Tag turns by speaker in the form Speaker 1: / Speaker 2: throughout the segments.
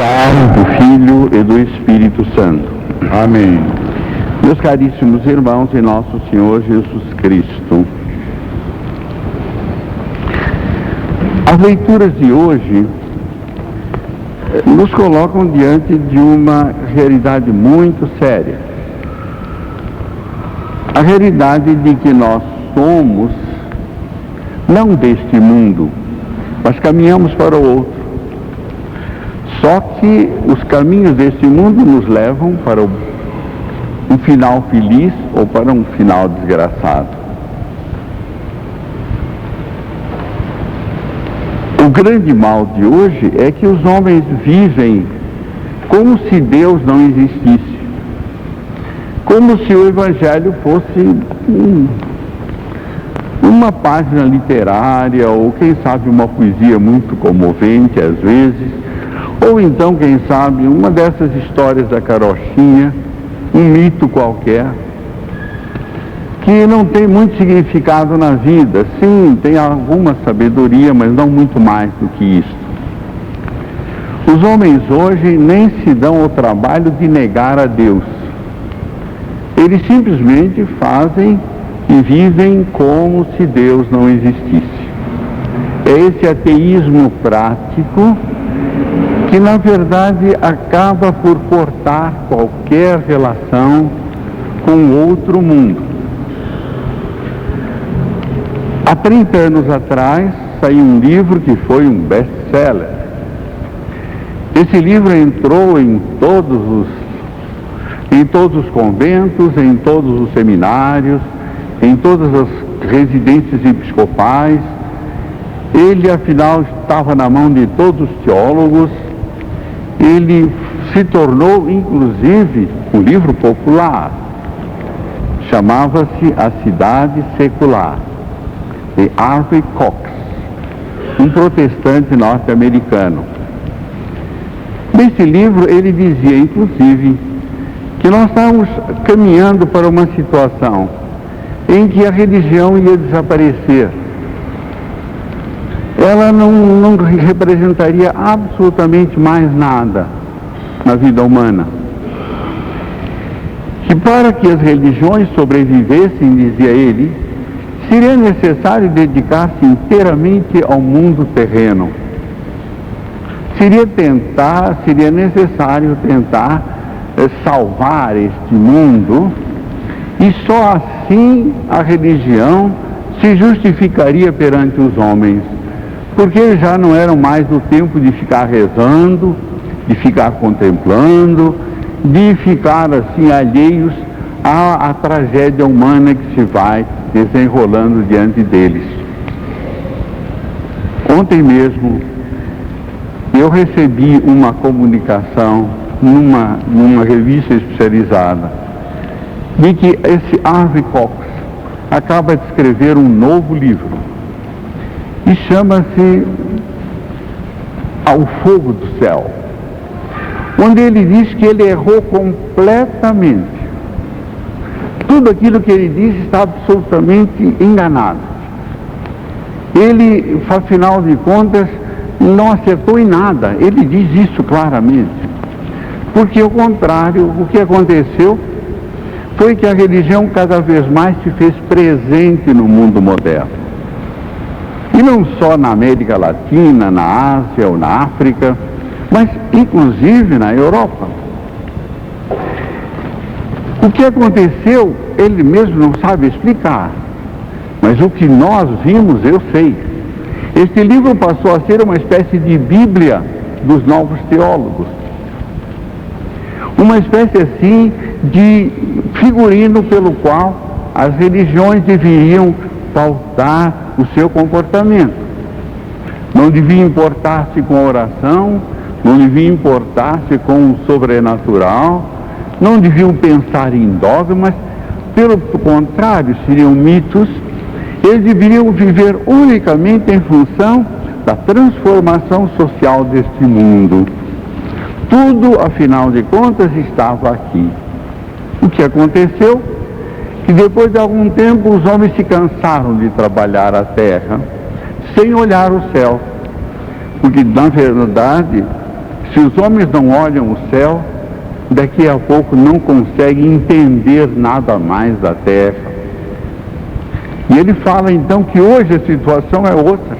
Speaker 1: Pai, do Filho e do Espírito Santo.
Speaker 2: Amém.
Speaker 1: Meus caríssimos irmãos em nosso Senhor Jesus Cristo, as leituras de hoje nos colocam diante de uma realidade muito séria. A realidade de que nós somos não deste mundo, mas caminhamos para o outro. Só que os caminhos deste mundo nos levam para um final feliz ou para um final desgraçado. O grande mal de hoje é que os homens vivem como se Deus não existisse, como se o Evangelho fosse uma página literária, ou quem sabe uma poesia muito comovente às vezes, ou então, quem sabe, uma dessas histórias da carochinha, um mito qualquer, que não tem muito significado na vida. Sim, tem alguma sabedoria, mas não muito mais do que isso. Os homens hoje nem se dão ao trabalho de negar a Deus. Eles simplesmente fazem e vivem como se Deus não existisse. É esse ateísmo prático que, na verdade, acaba por cortar qualquer relação com outro mundo. Há 30 anos atrás, saiu um livro que foi um best-seller. Esse livro entrou em todos os conventos, em todos os seminários, em todas as residências episcopais. Ele, afinal, estava na mão de todos os teólogos. Ele se tornou, inclusive, um livro popular. Chamava-se A Cidade Secular, de Harvey Cox, um protestante norte-americano. Nesse livro, ele dizia, inclusive, que nós estávamos caminhando para uma situação em que a religião ia desaparecer. Ela não representaria absolutamente mais nada na vida humana. Que para que as religiões sobrevivessem, dizia ele, seria necessário dedicar-se inteiramente ao mundo terreno. Seria necessário tentar salvar este mundo, e só assim a religião se justificaria perante os homens. Porque eles já não eram mais do tempo de ficar rezando, de ficar contemplando, de ficar assim alheios à tragédia humana que se vai desenrolando diante deles. Ontem mesmo eu recebi uma comunicação numa revista especializada de que esse Harvey Cox acaba de escrever um novo livro. E chama-se Ao Fogo do Céu, onde ele diz que ele errou completamente. Tudo aquilo que ele disse está absolutamente enganado. Ele, afinal de contas, não acertou em nada. Ele diz isso claramente. Porque, ao contrário, o que aconteceu foi que a religião cada vez mais se fez presente no mundo moderno. E não só na América Latina, na Ásia ou na África, mas inclusive na Europa. O que aconteceu, ele mesmo não sabe explicar, mas o que nós vimos, eu sei. Este livro passou a ser uma espécie de Bíblia dos novos teólogos. Uma espécie assim de figurino pelo qual as religiões deveriam pautar o seu comportamento. Não devia importar-se com a oração, não devia importar-se com o sobrenatural, não deviam pensar em dogmas, pelo contrário, seriam mitos. Eles deveriam viver unicamente em função da transformação social deste mundo. Tudo, afinal de contas, estava aqui. O que aconteceu? Que depois de algum tempo os homens se cansaram de trabalhar a terra sem olhar o céu, porque na verdade Se os homens não olham o céu, daqui a pouco não conseguem entender nada mais da terra. E ele fala então que hoje a situação é outra.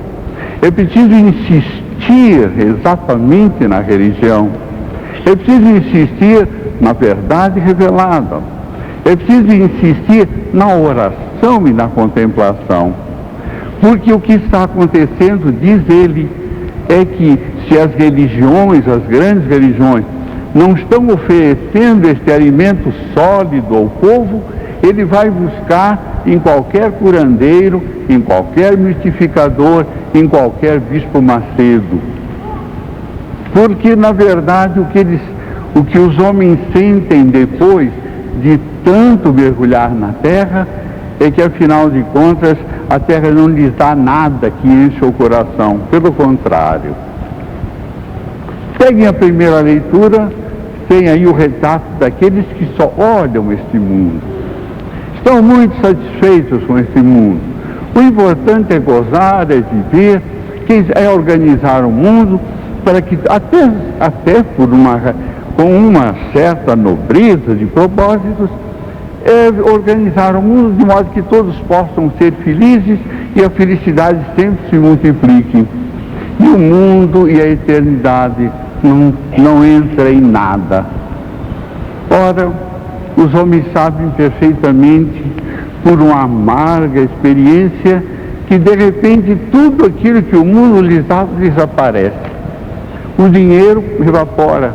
Speaker 1: É preciso insistir exatamente na religião. É preciso insistir na verdade revelada. É preciso insistir na oração e na contemplação. Porque o que está acontecendo, diz ele, é que se as religiões, as grandes religiões, não estão oferecendo este alimento sólido ao povo, ele vai buscar em qualquer curandeiro, em qualquer mistificador, em qualquer bispo Macedo. Porque, na verdade, o que os homens sentem depois de tanto mergulhar na terra é que, afinal de contas, a terra não lhes dá nada que enche o coração. Pelo contrário. Peguem a primeira leitura, tem aí o retrato daqueles que só olham este mundo. Estão muito satisfeitos com este mundo. O importante é gozar, é viver, é organizar o mundo para que, até com uma certa nobreza de propósitos, organizar o mundo de modo que todos possam ser felizes e a felicidade sempre se multiplique. E o mundo e a eternidade não entra em nada. Ora, os homens sabem perfeitamente, por uma amarga experiência, que de repente tudo aquilo que o mundo lhes dá desaparece. O dinheiro evapora.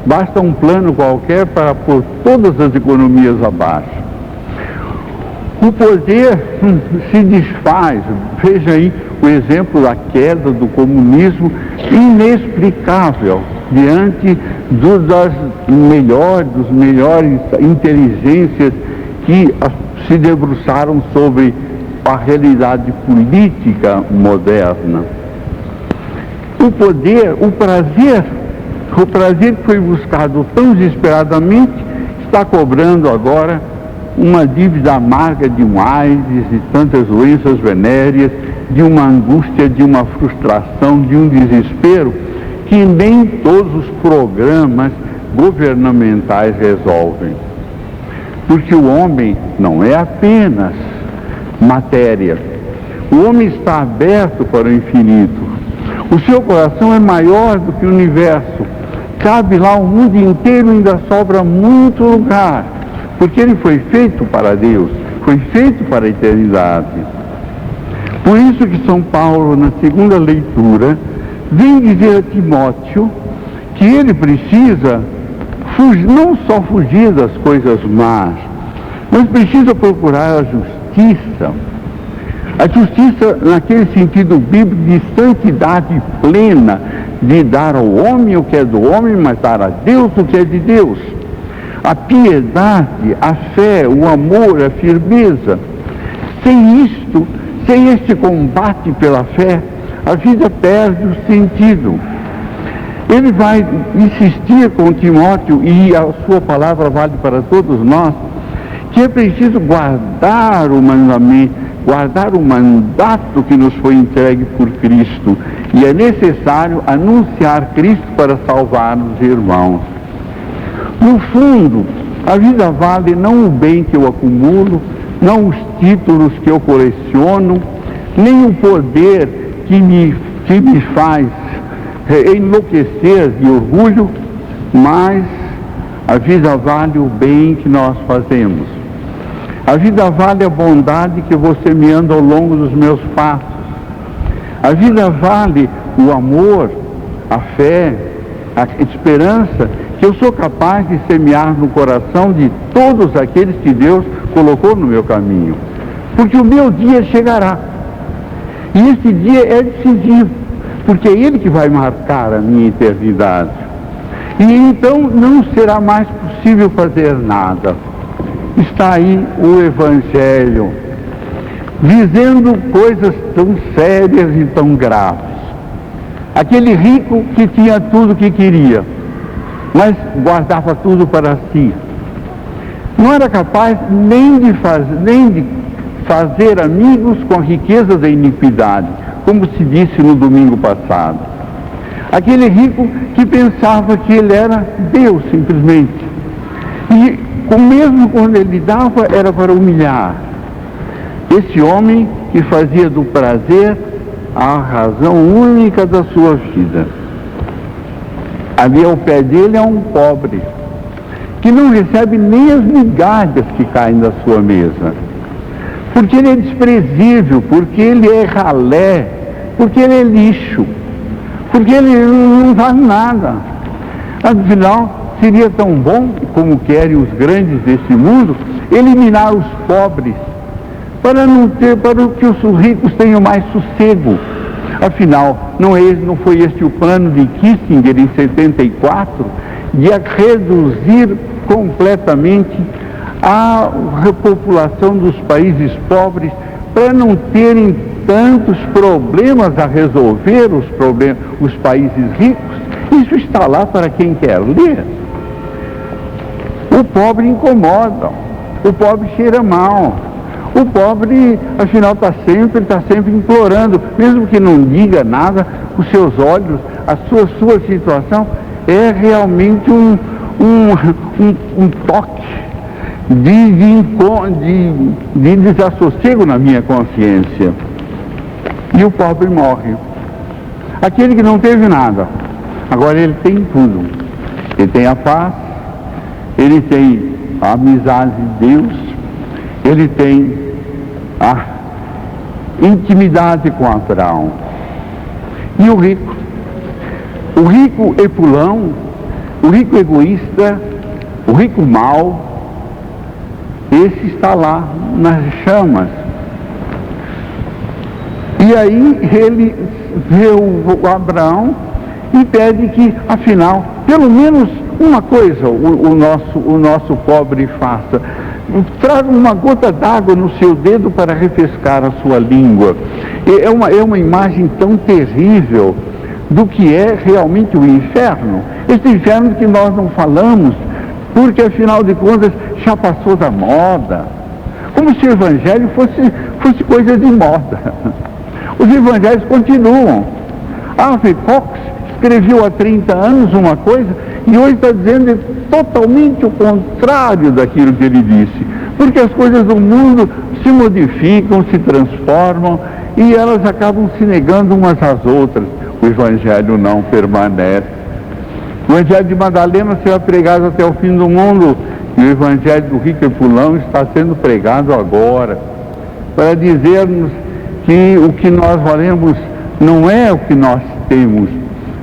Speaker 1: Basta um plano qualquer para pôr todas as economias abaixo. O poder se desfaz. Veja aí o exemplo da queda do comunismo, inexplicável, diante das melhores inteligências que se debruçaram sobre a realidade política moderna. O poder, o prazer que foi buscado tão desesperadamente, está cobrando agora uma dívida amarga de um AIDS, de tantas doenças venéreas, de uma angústia, de uma frustração, de um desespero que nem todos os programas governamentais resolvem. Porque o homem não é apenas matéria. O homem está aberto para o infinito. O seu coração é maior do que o universo. Cabe lá o mundo inteiro, ainda sobra muito lugar. Porque ele foi feito para Deus, foi feito para a eternidade. Por isso que São Paulo, na segunda leitura, vem dizer a Timóteo que ele precisa não só fugir das coisas más, mas precisa procurar a justiça. A justiça naquele sentido bíblico de santidade plena, de dar ao homem o que é do homem, mas dar a Deus o que é de Deus. A piedade, a fé, o amor, a firmeza. Sem este combate pela fé, a vida perde o sentido. Ele vai insistir com Timóteo, e a sua palavra vale para todos nós, que é preciso guardar o mandamento, guardar o mandato que nos foi entregue por Cristo. E é necessário anunciar Cristo para salvar os irmãos. No fundo, a vida vale não o bem que eu acumulo, não os títulos que eu coleciono, nem o poder que me faz enlouquecer de orgulho, mas a vida vale o bem que nós fazemos. A vida vale a bondade que vou semeando ao longo dos meus passos. A vida vale o amor, a fé, a esperança que eu sou capaz de semear no coração de todos aqueles que Deus colocou no meu caminho. Porque o meu dia chegará. E esse dia é decisivo, porque é ele que vai marcar a minha eternidade. E então não será mais possível fazer nada. Está aí o Evangelho, dizendo coisas tão sérias e tão graves. Aquele rico que tinha tudo o que queria, mas guardava tudo para si. Não era capaz nem de fazer amigos com a riqueza da iniquidade, como se disse no domingo passado. Aquele rico que pensava que ele era Deus, simplesmente. E mesmo quando ele dava, era para humilhar. Esse homem que fazia do prazer a razão única da sua vida. Ali ao pé dele é um pobre, que não recebe nem as migalhas que caem da sua mesa. Porque ele é desprezível, porque ele é ralé, porque ele é lixo, porque ele não faz nada. Afinal, seria tão bom, como querem os grandes desse mundo, eliminar os pobres, para que os ricos tenham mais sossego. Afinal, não foi este o plano de Kissinger em 74, de reduzir completamente a repopulação dos países pobres, para não terem tantos problemas a resolver os países ricos? Isso está lá para quem quer ler. O pobre incomoda, o pobre cheira mal, o pobre, afinal, está sempre implorando, mesmo que não diga nada, os seus olhos, a sua situação é realmente um toque de desassossego na minha consciência. E o pobre morre. Aquele que não teve nada, agora ele tem tudo. Ele tem a paz, ele tem a amizade de Deus, ele tem a intimidade com Abraão. E o rico epulão, o rico egoísta, o rico mau, esse está lá nas chamas. E aí ele vê o Abraão e pede que, afinal, pelo menos uma coisa o nosso pobre faça. Traga uma gota d'água no seu dedo para refrescar a sua língua. É uma imagem tão terrível do que é realmente o inferno. Este inferno que nós não falamos, porque afinal de contas já passou da moda. Como se o evangelho fosse coisa de moda. Os evangelhos continuam. Harvey Cox escreveu há 30 anos uma coisa e hoje está dizendo totalmente o contrário daquilo que ele disse. Porque as coisas do mundo se modificam, se transformam e elas acabam se negando umas às outras. O evangelho não permanece. O evangelho de Madalena será pregado até o fim do mundo e o evangelho do rico epulão está sendo pregado agora, para dizer-nos que o que nós valemos não é o que nós temos,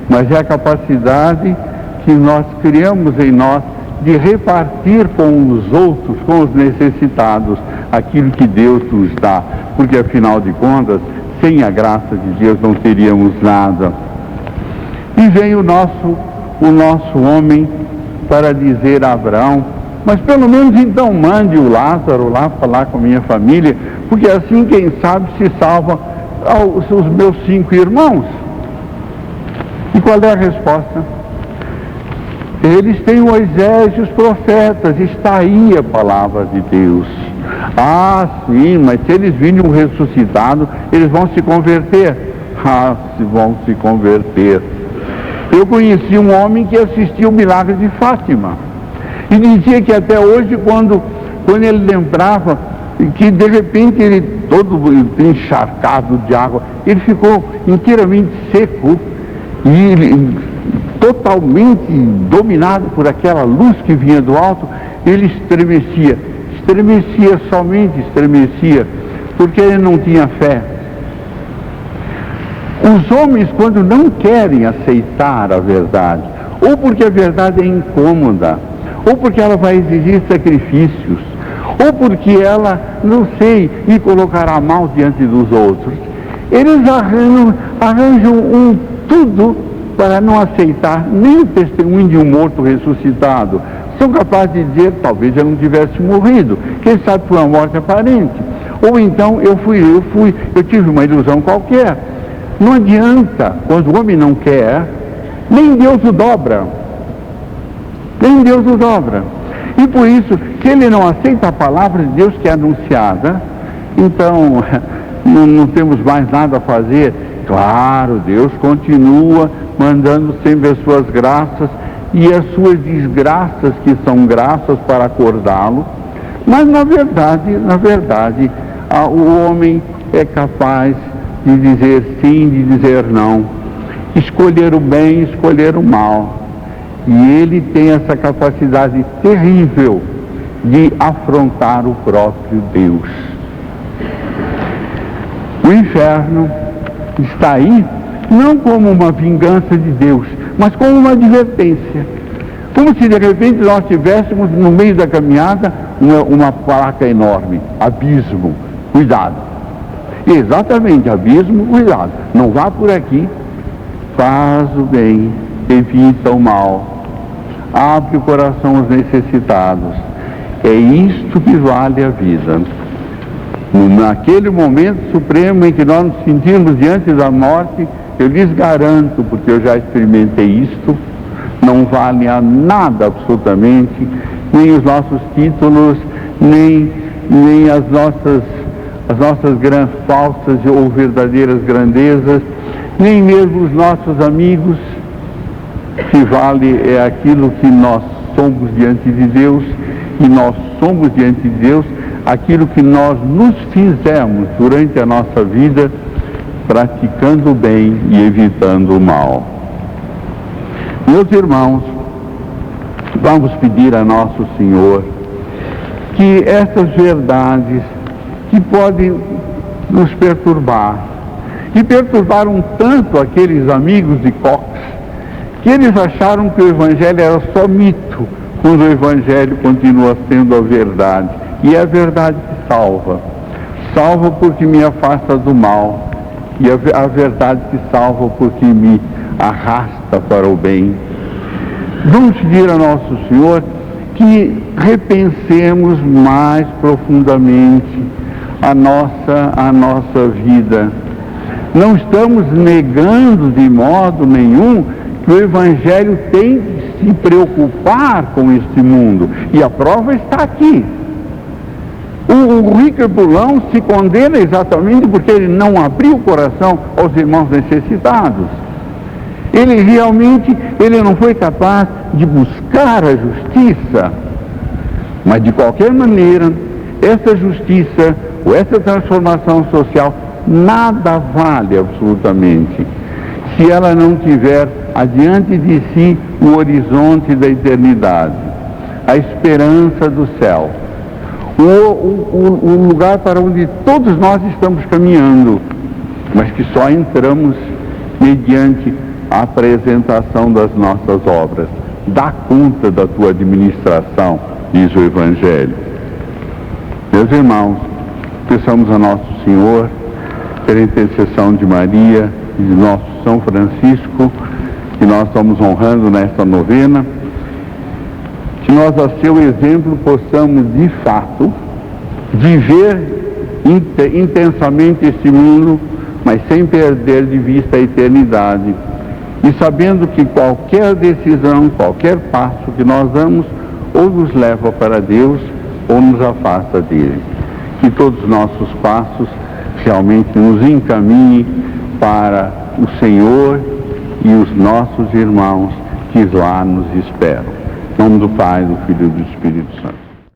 Speaker 1: mas é a capacidade que nós criamos em nós de repartir com os outros, com os necessitados, aquilo que Deus nos dá, porque afinal de contas, sem a graça de Deus não teríamos nada. E vem o nosso homem para dizer a Abraão: mas pelo menos então mande o Lázaro lá falar com a minha família, porque assim, quem sabe, se salva os meus 5 irmãos. E qual é a resposta? Eles têm Moisés e os profetas, está aí a palavra de Deus. Ah, sim, mas se eles virem um ressuscitado, eles vão se converter. Ah, se vão se converter. Eu conheci um homem que assistiu o milagre de Fátima. E dizia que até hoje, quando ele lembrava que de repente ele, todo encharcado de água, ele ficou inteiramente seco e totalmente dominado por aquela luz que vinha do alto, ele estremecia, somente estremecia, porque ele não tinha fé. Os homens, quando não querem aceitar a verdade, ou porque a verdade é incômoda, ou porque ela vai exigir sacrifícios, ou porque ela, não sei, me colocará mal diante dos outros, eles arranjam tudo para não aceitar nem o testemunho de um morto ressuscitado. São capazes de dizer: talvez eu não tivesse morrido, quem sabe foi uma morte aparente, ou então eu tive uma ilusão qualquer. Não adianta, quando o homem não quer, nem Deus o dobra. Nem Deus o dobra. E por isso, se ele não aceita a palavra de Deus que é anunciada, então não temos mais nada a fazer. Claro, Deus continua mandando sempre as suas graças e as suas desgraças, que são graças, para acordá-lo. Mas na verdade, o homem é capaz de dizer sim, de dizer não, escolher o bem, escolher o mal. E ele tem essa capacidade terrível de afrontar o próprio Deus. O inferno está aí não como uma vingança de Deus, mas como uma advertência. Como se de repente nós tivéssemos no meio da caminhada uma placa enorme: abismo, cuidado. Exatamente, abismo, cuidado. Não vá por aqui, faz o bem, evita o mal, abre o coração aos necessitados. É isto que vale a vida. Naquele momento supremo em que nós nos sentimos diante da morte, eu lhes garanto, porque eu já experimentei isto, não vale a nada absolutamente, nem os nossos títulos, nem as nossas falsas ou verdadeiras grandezas, nem mesmo os nossos amigos. O que vale é aquilo que nós somos diante de Deus, e nós somos diante de Deus aquilo que nós nos fizemos durante a nossa vida, praticando o bem e evitando o mal. Meus irmãos, vamos pedir a nosso Senhor que essas verdades que podem nos perturbar, que perturbaram tanto aqueles amigos de Cox, que eles acharam que o Evangelho era só mito, quando o Evangelho continua sendo a verdade. E é a verdade que salva. Salva porque me afasta do mal. E a verdade que salva porque me arrasta para o bem. Vamos pedir a nosso Senhor que repensemos mais profundamente a nossa vida. Não estamos negando de modo nenhum que o Evangelho tem que se preocupar com este mundo. E a prova está aqui. O rico Epulão se condena exatamente porque ele não abriu o coração aos irmãos necessitados. Ele não foi capaz de buscar a justiça. Mas de qualquer maneira, essa justiça ou essa transformação social nada vale absolutamente se ela não tiver adiante de si o horizonte da eternidade, a esperança do céu, o lugar para onde todos nós estamos caminhando, mas que só entramos mediante a apresentação das nossas obras. Dá conta da tua administração, diz o Evangelho. Meus irmãos, peçamos a nosso Senhor, pela intercessão de Maria e de nosso São Francisco, que nós estamos honrando nesta novena, que nós, a seu exemplo, possamos de fato viver intensamente este mundo, mas sem perder de vista a eternidade, e sabendo que qualquer decisão, qualquer passo que nós damos, ou nos leva para Deus ou nos afasta dele. Que todos os nossos passos realmente nos encaminhem para o Senhor e os nossos irmãos que lá nos esperam. Em nome do Pai, do Filho e do Espírito Santo.